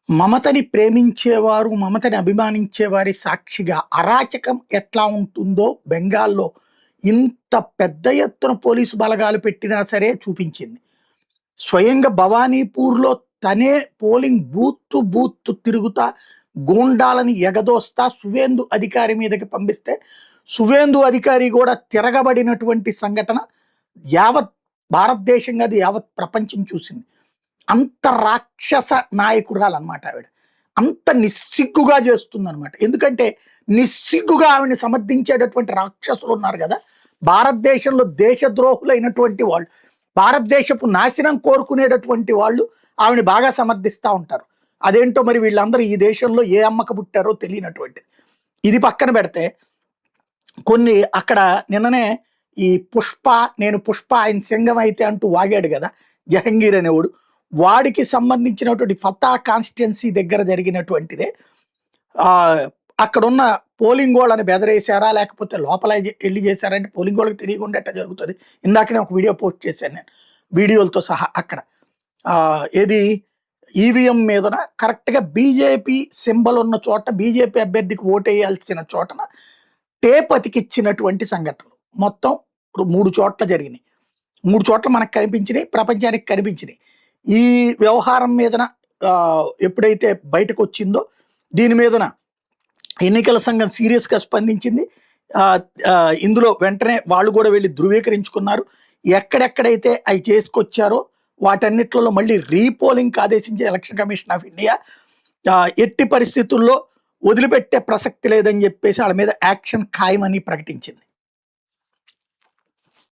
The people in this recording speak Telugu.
మమతని ప్రేమించేవారు, మమతని అభిమానించేవారి సాక్షిగా అరాచకం ఎట్లా ఉంటుందో బెంగాల్‌లో ఇంత పెద్ద ఎత్తున పోలీసు బలగాలు పెట్టినా సరే చూపించింది. స్వయంగా భవానీపూర్‌లో తనే పోలింగ్ బూత్ టు బూత్ తిరుగుతా గూండాలని ఎగదోస్తా సువేందు అధికారి మీదకి పంపిస్తే, సువేందు అధికారి కూడా తిరగబడినటువంటి సంఘటన యావత్ భారతదేశం కాదు, యావత్ ప్రపంచం చూసింది. అంత రాక్షస నాయకురాలన్నమాట ఆవిడ. అంత నిస్సిగ్గుగా చేస్తుందనమాట. ఎందుకంటే నిస్సిగ్గుగా ఆవిడని సమర్థించేటటువంటి రాక్షసులు ఉన్నారు గదా! భారతదేశంలో దేశద్రోహులైనటువంటి వాళ్ళు, భారతదేశపు నాశనం కోరుకునేటటువంటి వాళ్ళు ఆవిడని బాగా సమర్థిస్తా ఉంటారు. అదేంటో మరి వీళ్ళందరూ ఈ దేశంలో ఏ అమ్మక పుట్టారో తెలియనటువంటిది. ఇది పక్కన పెడితే కొన్ని అక్కడ నిన్ననే ఈ నేను పుష్ప ఆయన సింగం అయితే అంటూ వాగాడు గదా! జహంగీర్ అనేవాడు. వాడికి సంబంధించినటువంటి ఫతా కాన్స్టిట్యున్సీ దగ్గర జరిగినటువంటిదే. అక్కడున్న పోలింగ్ వాళ్ళని బెదరేశారా? లేకపోతే లోపల ఎళ్లి చేశారంటే పోలింగ్ వాళ్ళకి తెలియకుండా ఎట్టా జరుగుతది. ఇందాకనే ఒక వీడియో పోస్ట్ చేశాను నేను. వీడియోలతో సహా అక్కడ. ఏది ఈవీఎం మీదన కరెక్ట్‌గా బీజేపీ సింబల్ ఉన్న చోట, బీజేపీ అభ్యర్థికి ఓటేయాల్సిన చోటన టేప్ అతికిచ్చినటువంటి సంఘటనలు. మొత్తం 3 చోట్ల జరిగినాయి. 3 చోట్ల మనకు కనిపించినాయి, ప్రపంచానికి కనిపించినాయి. ఈ వ్యవహారం మీదన ఎప్పుడైతే బయటకొచ్చిందో దీని మీదన ఎన్నికల సంఘం సీరియస్‌గా స్పందించింది. ఇందులో వెంటనే వాళ్ళు కూడా వెళ్లి ధృవీకరించుకున్నారు. ఎక్కడెక్కడైతే అయి చేసుకొచ్చారో వాటన్నిట్లలో మళ్ళీ రీపోలింగ్‌కి ఆదేశించే ఎలక్షన్ కమిషన్ ఆఫ్ ఇండియా ఎట్టి పరిస్థితుల్లో వదిలిపెట్టే ప్రసక్తి లేదని చెప్పేసి వాళ్ళ మీద యాక్షన్ ఖాయమని ప్రకటించింది.